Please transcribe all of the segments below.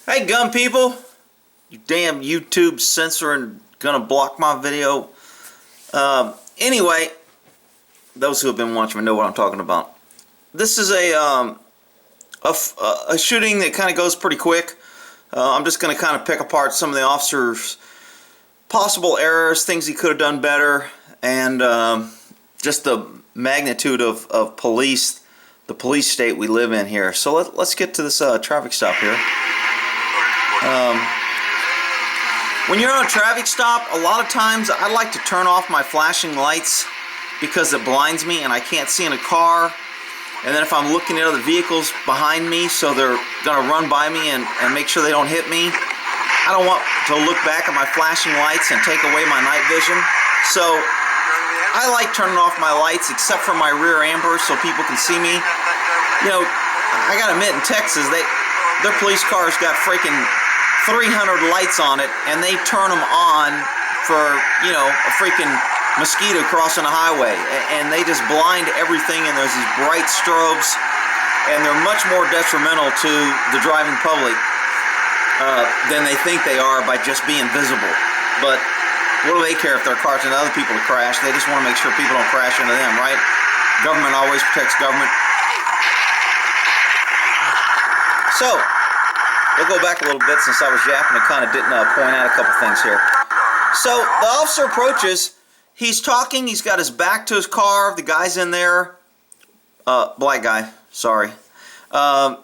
Hey gun people, you damn YouTube censoring gonna block my video. Anyway, those who have been watching know what I'm talking about. This is a shooting that kind of goes pretty quick. I'm just gonna kind of pick apart some of the officer's possible errors, things he could have done better, and just the magnitude of police, the police state we live in here. So let's get to this traffic stop here. When you're on a traffic stop, a lot of times I like to turn off my flashing lights because it blinds me and I can't see in a car. And then if I'm looking at other vehicles behind me, so they're gonna run by me and make sure they don't hit me, I don't want to look back at my flashing lights and take away my night vision. So I like turning off my lights except for my rear amber so people can see me. You know, I gotta admit, in Texas, their police cars got freaking 300 lights on it, and they turn them on for, you know, a freaking mosquito crossing a highway, and they just blind everything, and there's these bright strobes, and they're much more detrimental to the driving public than they think they are by just being visible. But what do they care if they're causing other people to crash? They just want to make sure people don't crash into them, right? Government always protects government. So we'll go back a little bit since I was yapping and kind of didn't point out a couple things here. So the officer approaches. He's talking. He's got his back to his car. The guy's in there. Black guy. Sorry.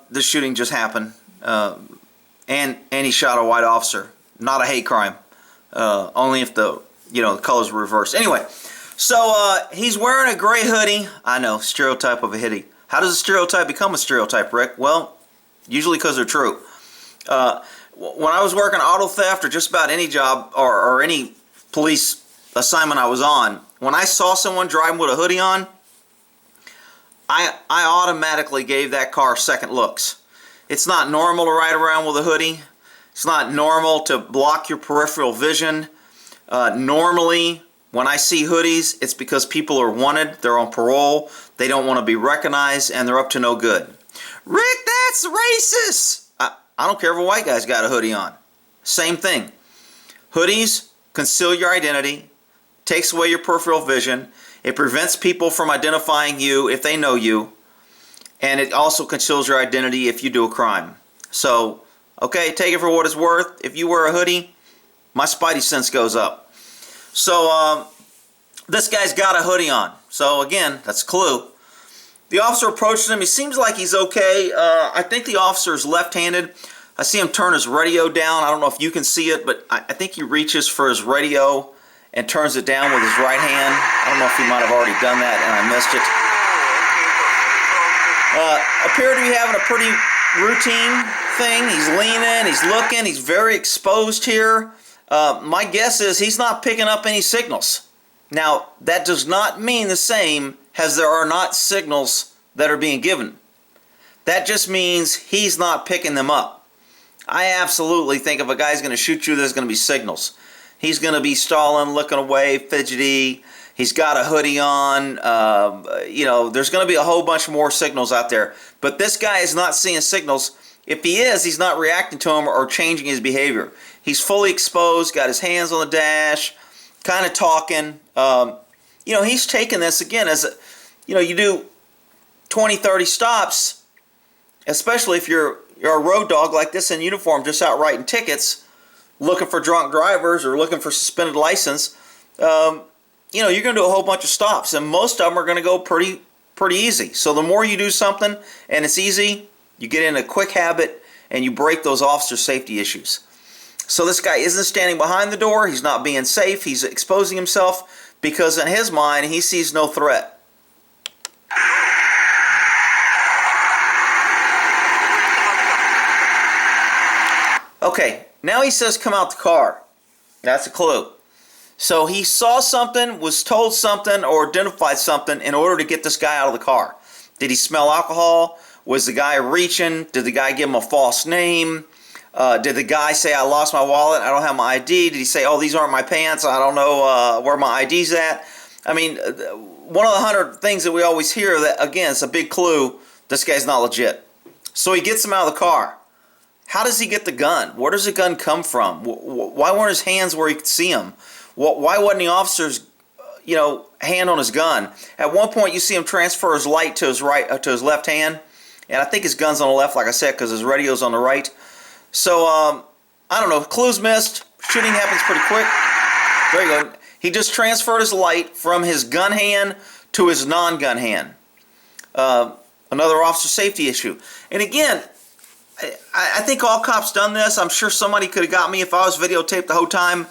This shooting just happened. And he shot a white officer. Not a hate crime. Only if the colors were reversed. Anyway, so he's wearing a gray hoodie. I know, stereotype of a hoodie. How does a stereotype become a stereotype, Rick? Well, usually because they're true. When I was working auto theft or just about any job or any police assignment I was on, when I saw someone driving with a hoodie on, I automatically gave that car second looks. It's not normal to ride around with a hoodie. It's not normal to block your peripheral vision. Normally, when I see hoodies, it's because people are wanted, they're on parole, they don't want to be recognized, and they're up to no good. Rick, that's racist! I don't care if a white guy's got a hoodie on. Same thing. Hoodies conceal your identity, takes away your peripheral vision, it prevents people from identifying you if they know you, and it also conceals your identity if you do a crime. So, okay, take it for what it's worth. If you wear a hoodie, my spidey sense goes up. So, this guy's got a hoodie on. So, again, that's a clue. The officer approaches him. He seems like he's okay. I think the officer is left-handed. I see him turn his radio down. I don't know if you can see it, but I think he reaches for his radio and turns it down with his right hand. I don't know if he might have already done that and I missed it. Appear to be having a pretty routine thing. He's leaning, he's looking, he's very exposed here. My guess is he's not picking up any signals. Now, that does not mean the same as there are not signals that are being given. That just means he's not picking them up. I absolutely think if a guy's going to shoot you, there's going to be signals. He's going to be stalling, looking away, fidgety. He's got a hoodie on. There's going to be a whole bunch more signals out there. But this guy is not seeing signals. If he is, he's not reacting to them or changing his behavior. He's fully exposed, got his hands on the dash, kind of talking. He's taking this, again, as you do 20, 30 stops, especially if you're a road dog like this in uniform, just out writing tickets, looking for drunk drivers or looking for suspended license. You're going to do a whole bunch of stops, and most of them are going to go pretty easy. So the more you do something and it's easy, you get in a quick habit and you break those officer safety issues. So this guy isn't standing behind the door. He's not being safe. He's exposing himself because in his mind, he sees no threat. Okay, now he says come out the car. That's a clue. So he saw something, was told something, or identified something in order to get this guy out of the car. Did he smell alcohol? Was the guy reaching? Did the guy give him a false name? Did the guy say, I lost my wallet, I don't have my ID? Did he say, oh, these aren't my pants, I don't know where my ID's at? I mean, one of the 100 things that we always hear, that again, it's a big clue, this guy's not legit. So he gets him out of the car. How does he get the gun? Where does the gun come from? Why weren't his hands where he could see him? Why wasn't the officer's, hand on his gun? At one point, you see him transfer his light to his to his left hand, and I think his gun's on the left, like I said, because his radio's on the right. So I don't know. Clues missed. Shooting happens pretty quick. There you go. He just transferred his light from his gun hand to his non-gun hand. Another officer safety issue. And again, I think all cops done this. I'm sure somebody could have got me if I was videotaped the whole time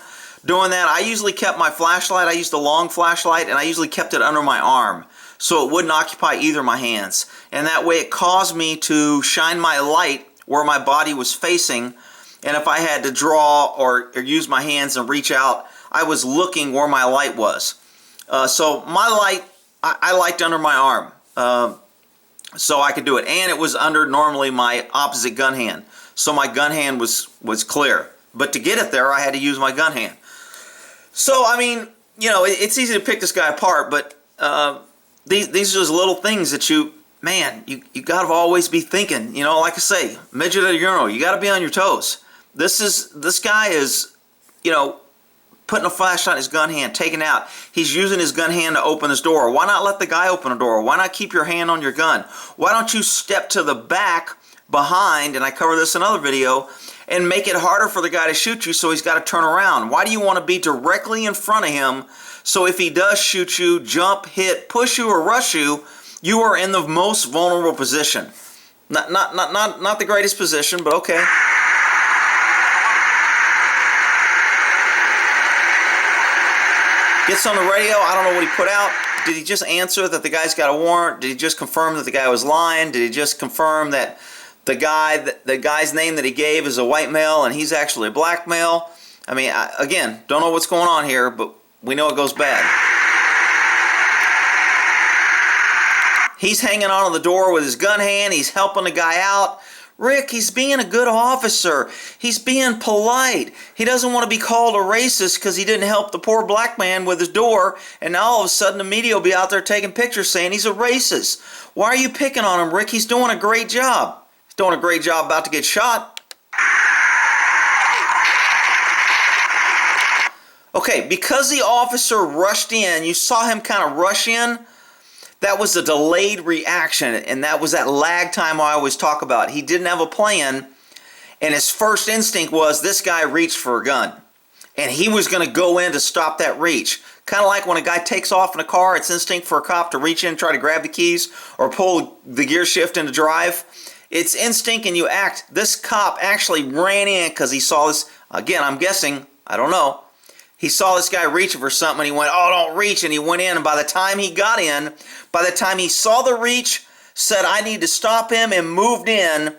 doing that. I usually kept my flashlight. I used a long flashlight, and I usually kept it under my arm so it wouldn't occupy either of my hands. And that way it caused me to shine my light where my body was facing. And if I had to draw or use my hands and reach out, I was looking where my light was. So my light, I liked under my arm. So I could do it. And it was under normally my opposite gun hand. So my gun hand was clear. But to get it there, I had to use my gun hand. So, I mean, it's easy to pick this guy apart, but these are just little things that you got to always be thinking. Like I say, midget at a urinal, you got to be on your toes. This guy is, putting a flashlight in his gun hand, taking out. He's using his gun hand to open his door. Why not let the guy open the door? Why not keep your hand on your gun? Why don't you step to the back behind, and I cover this in another video, and make it harder for the guy to shoot you so he's got to turn around? Why do you want to be directly in front of him so if he does shoot you, jump, hit, push you, or rush you, you are in the most vulnerable position? Not the greatest position, but okay. Gets on the radio. I don't know what he put out. Did he just answer that the guy's got a warrant? Did he just confirm that the guy was lying? Did he just confirm that the guy's name that he gave is a white male and he's actually a black male? I mean, again, don't know what's going on here, but we know it goes bad. He's hanging on to the door with his gun hand. He's helping the guy out. Rick, he's being a good officer. He's being polite. He doesn't want to be called a racist because he didn't help the poor black man with his door, and now all of a sudden the media will be out there taking pictures saying he's a racist. Why are you picking on him, Rick? He's doing a great job. He's doing a great job about to get shot. Okay, because the officer rushed in, you saw him kind of rush in. That was a delayed reaction, and that was that lag time I always talk about. He didn't have a plan, and his first instinct was this guy reached for a gun, and he was going to go in to stop that reach. Kind of like when a guy takes off in a car, it's instinct for a cop to reach in and try to grab the keys or pull the gear shift into drive. It's instinct and you act. This cop actually ran in because he saw this. Again, I'm guessing, I don't know. He saw this guy reaching for something, and he went, oh, don't reach, and he went in, and by the time he got in, by the time he saw the reach, said, I need to stop him, and moved in,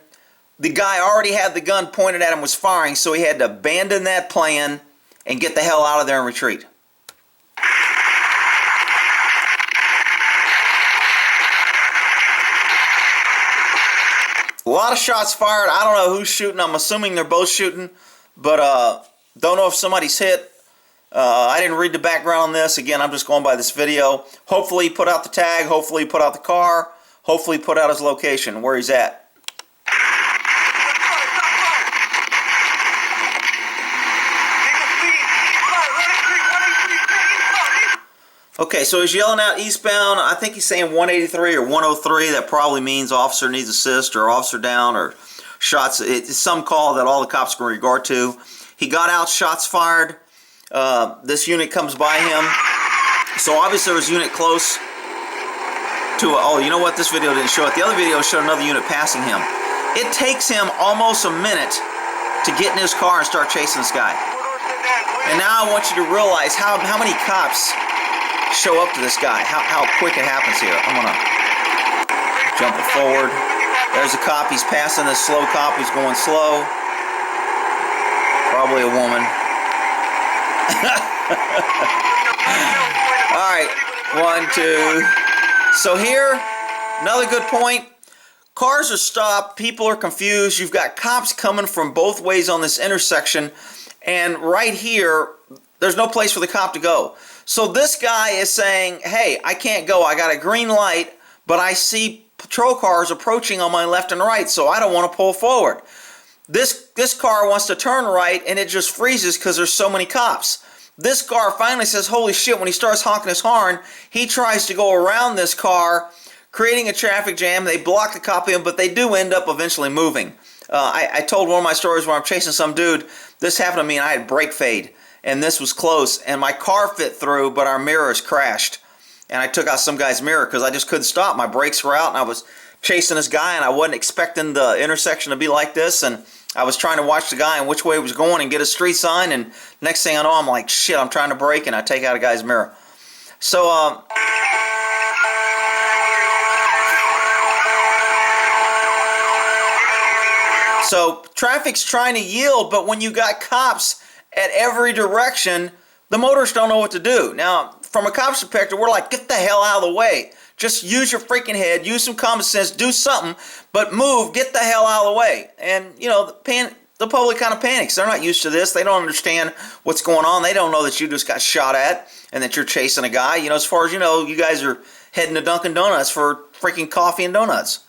the guy already had the gun pointed at him, was firing, so he had to abandon that plan and get the hell out of there and retreat. A lot of shots fired. I don't know who's shooting. I'm assuming they're both shooting, but don't know if somebody's hit. I didn't read the background on this. Again, I'm just going by this video. Hopefully he put out the tag. Hopefully he put out the car. Hopefully he put out his location, where he's at. Okay, so he's yelling out eastbound. I think he's saying 183 or 103. That probably means officer needs assist or officer down or shots. It's some call that all the cops can regard to. He got out, shots fired. This unit comes by him. So obviously there was a unit close to, oh, you know what? This video didn't show it. The other video showed another unit passing him. It takes him almost a minute to get in his car and start chasing this guy. And now I want you to realize how many cops show up to this guy, how quick it happens here. I'm going to jump it forward. There's a cop. He's passing this slow cop who's going slow. Probably a woman. All right, 1, 2. So here, another good point. Cars are stopped. People are confused. You've got cops coming from both ways on this intersection. And right here, there's no place for the cop to go. So this guy is saying, hey, I can't go. I got a green light, but I see patrol cars approaching on my left and right, so I don't want to pull forward. This car wants to turn right, and it just freezes because there's so many cops. This car finally says, holy shit, when he starts honking his horn, he tries to go around this car, creating a traffic jam. They block the cop in, but they do end up eventually moving. I told one of my stories where I'm chasing some dude. This happened to me, and I had brake fade, and this was close, and my car fit through, but our mirrors crashed. And I took out some guy's mirror because I just couldn't stop. My brakes were out, and I was chasing this guy, and I wasn't expecting the intersection to be like this, and I was trying to watch the guy and which way he was going and get a street sign, and next thing I know, I'm like, shit, I'm trying to brake, and I take out a guy's mirror. So, So traffic's trying to yield, but when you got cops at every direction, the motorists don't know what to do. Now, from a cop's perspective, we're like, get the hell out of the way. Just use your freaking head, use some common sense, do something, but move, get the hell out of the way. And, you know, the public kind of panics. They're not used to this. They don't understand what's going on. They don't know that you just got shot at and that you're chasing a guy. You know, as far as you know, you guys are heading to Dunkin' Donuts for freaking coffee and donuts.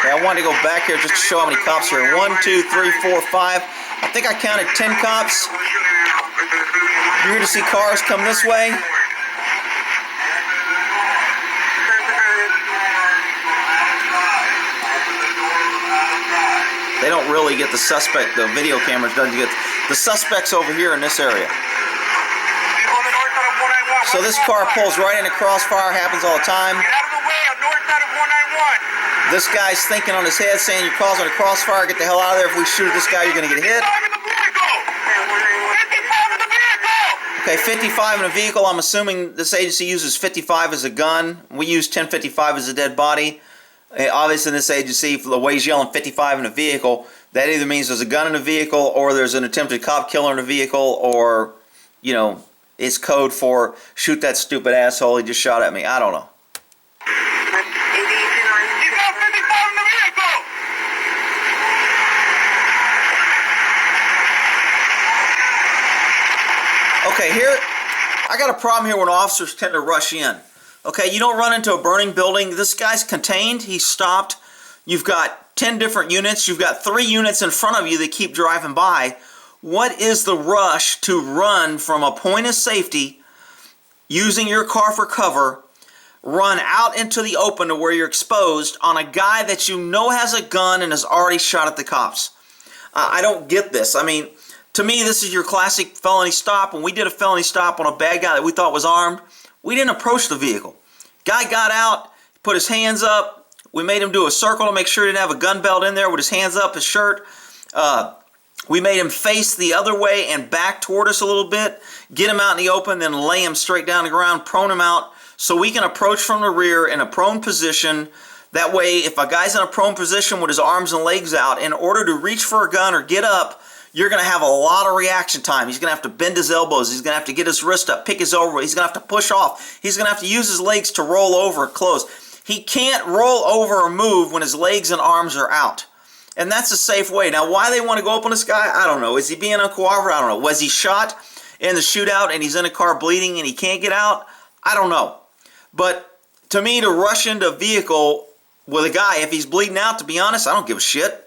I wanted to go back here just to show how many cops here. 1, 2, 3, 4, 5. I think I counted 10 cops. You're here to see cars come this way. They don't really get the suspect. The video cameras doesn't get the suspects over here in this area. So this car pulls right in a crossfire. Happens all the time. This guy's thinking on his head, saying you're causing a crossfire, get the hell out of there. If we shoot at this guy, you're going to get hit. Okay, 55 in a vehicle. I'm assuming this agency uses 55 as a gun. We use 1055 as a dead body. Obviously, in this agency, the way he's yelling 55 in a vehicle, that either means there's a gun in a vehicle, or there's an attempted cop killer in a vehicle, or, you know, it's code for shoot that stupid asshole, he just shot at me. I don't know. Okay, here, I got a problem here when officers tend to rush in. Okay, you don't run into a burning building. This guy's contained. He's stopped. You've got 10 different units. You've got 3 units in front of you that keep driving by. What is the rush to run from a point of safety, using your car for cover, run out into the open to where you're exposed on a guy that you know has a gun and has already shot at the cops? I don't get this. I mean, to me, this is your classic felony stop. When we did a felony stop on a bad guy that we thought was armed, we didn't approach the vehicle. Guy got out, put his hands up. We made him do a circle to make sure he didn't have a gun belt in there with his hands up, his shirt. We made him face the other way and back toward us a little bit, get him out in the open, then lay him straight down the ground, prone him out, so we can approach from the rear in a prone position. That way, if a guy's in a prone position with his arms and legs out, in order to reach for a gun or get up, you're going to have a lot of reaction time. He's going to have to bend his elbows. He's going to have to get his wrist up, pick his elbow. He's going to have to push off. He's going to have to use his legs to roll over and close. He can't roll over or move when his legs and arms are out. And that's a safe way. Now, why they want to go up on this guy, I don't know. Is he being uncooperative? I don't know. Was he shot in the shootout and he's in a car bleeding and he can't get out? I don't know. But to me, to rush into a vehicle with a guy, if he's bleeding out, to be honest, I don't give a shit.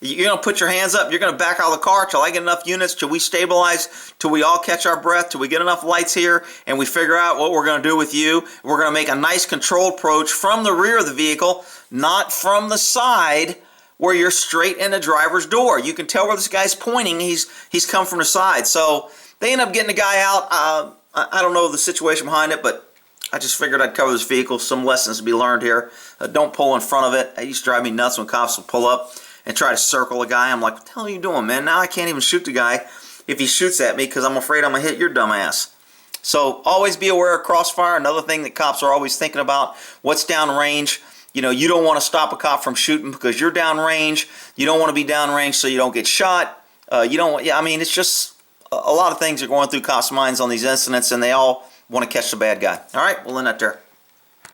You're going to put your hands up. You're going to back out of the car till I get enough units, till we stabilize, till we all catch our breath, till we get enough lights here, and we figure out what we're going to do with you. We're going to make a nice controlled approach from the rear of the vehicle, not from the side where you're straight in the driver's door. You can tell where this guy's pointing. He's come from the side. So they end up getting the guy out. I don't know the situation behind it, but I just figured I'd cover this vehicle. Some lessons to be learned here. Don't pull in front of it. It used to drive me nuts when cops would pull up and try to circle a guy. I'm like, what the hell are you doing, man? Now I can't even shoot the guy if he shoots at me because I'm afraid I'm going to hit your dumb ass. So always be aware of crossfire. Another thing that cops are always thinking about, what's downrange. You know, you don't want to stop a cop from shooting because you're downrange. You don't want to be downrange so you don't get shot. You don't. Yeah, I mean, it's just a lot of things are going through cops' minds on these incidents, and they all want to catch the bad guy. All right, we'll end that there.